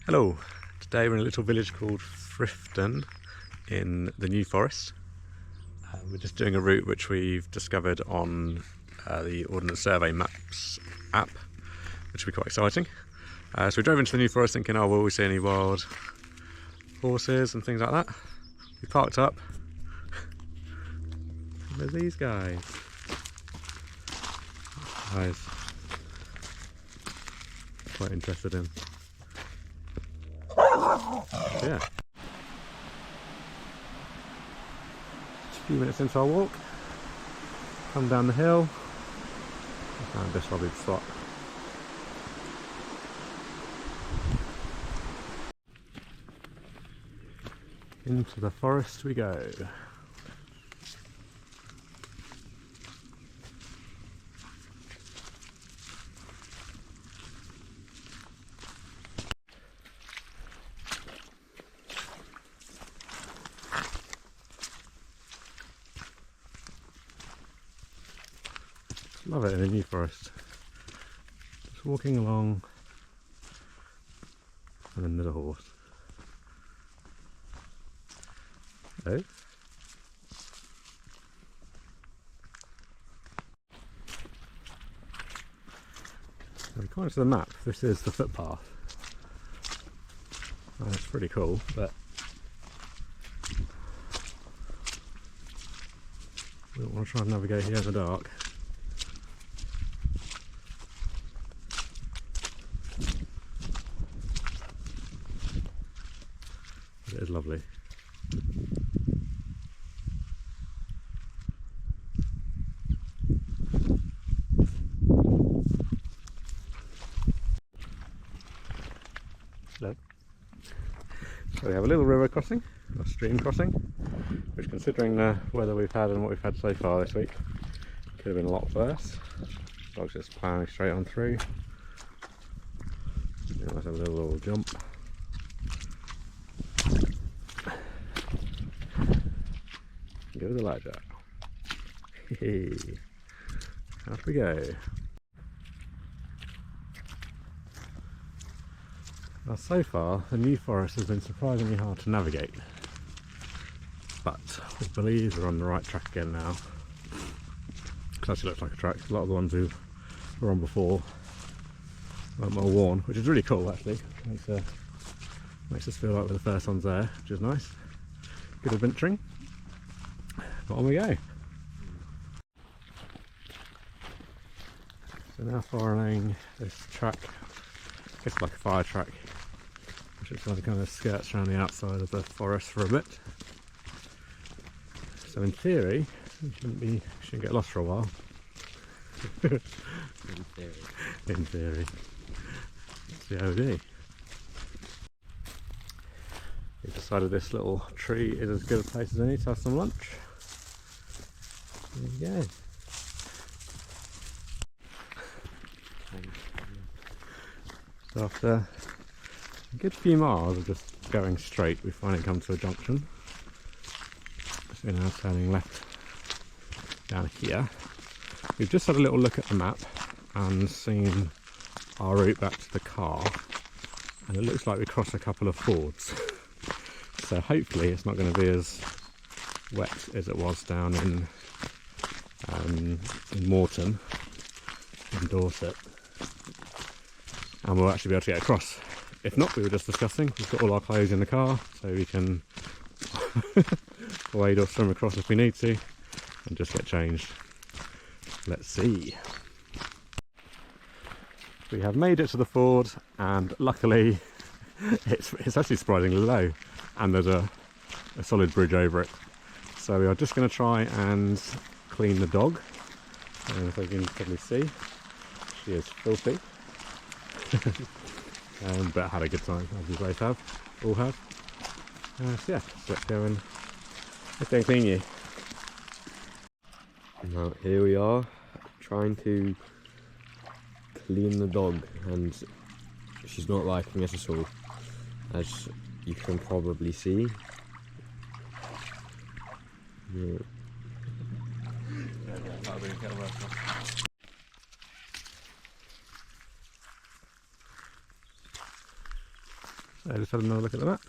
Hello, today we're in a little village called Fritham in the New Forest. We're just doing a route which we've discovered on the Ordnance Survey Maps app, which will be quite exciting. So we drove into the New Forest thinking, oh, will we see any wild horses and things like that? We parked up, and there's these guys. Quite interested in. Yeah. Just a few minutes into our walk, come down the hill, I found this lovely spot. Into the forest we go. Love it in the New Forest. Just walking along, and then there's a horse. Hello. According to the map, this is the footpath. And it's pretty cool, but we don't want to try and navigate here in the dark. It is lovely. Hello. So we have a little river crossing, or stream crossing, which, considering the weather we've had and what we've had so far this week, could have been a lot worse. Dog's just plowing straight on through. Let's have a little jump. Go to the light out. Hey, off we go. Now, so far, the New Forest has been surprisingly hard to navigate, but we believe we're on the right track again now. It actually looks like a track. A lot of the ones we were on before weren't more worn, which is really cool actually. Makes us feel like we're the first ones there, which is nice. Good adventuring. But on we go. So now following this track, it's like a fire track, which looks like it kind of skirts around the outside of the forest for a bit. So in theory, we shouldn't get lost for a while. In theory. In theory. COD. We decided this little tree is as good a place as any to have some lunch. There you go. So after a good few miles of just going straight, we finally come to a junction. So we're now turning left down here. We've just had a little look at the map and seen our route back to the car, and it looks like we crossed a couple of fords. So hopefully it's not going to be as wet as it was down in Morton, in Dorset, and we'll actually be able to get across. If not, we were just discussing, we've got all our clothes in the car, so we can wade or swim across if we need to, and just get changed. Let's see. We have made it to the ford, and luckily it's actually surprisingly low, and there's a solid bridge over it. So we are just going to try and clean the dog. And as you can probably see, she is filthy. But I had a good time, as we both have, all have. So yeah, let's go and clean you. Now here we are, trying to clean the dog, and she's not liking it at all, as you can probably see. Yeah. So just had another look at the map.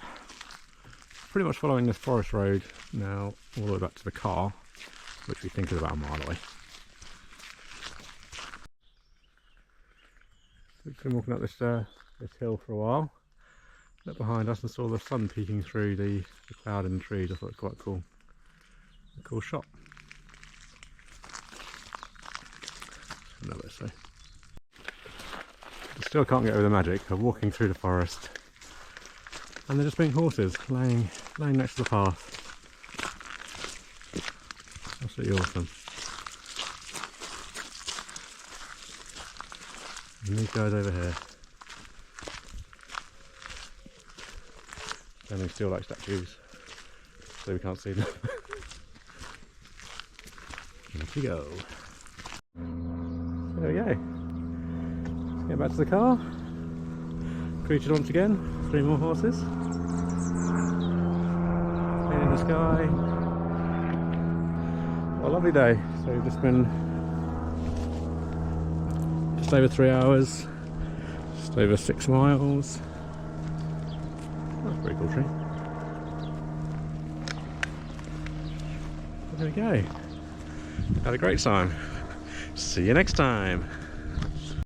Pretty much following this forest road now all the way back to the car, which we think is about a mile away. We've been walking up this hill for a while. Looked behind us and saw the sun peeking through the cloud in the trees. I thought it was quite cool. A cool shot. Another so. Still can't get over the magic of walking through the forest and there just being horses laying next to the path. Absolutely awesome. And these guys over here, standing still like statues, so we can't see them. Off we go. There we go. Let's get back to the car. Creature once again. 3 more horses. In the sky. What a lovely day. So we've just been just over 3 hours, just over 6 miles. That's a pretty cool tree. There we go. Had a great time. See you next time.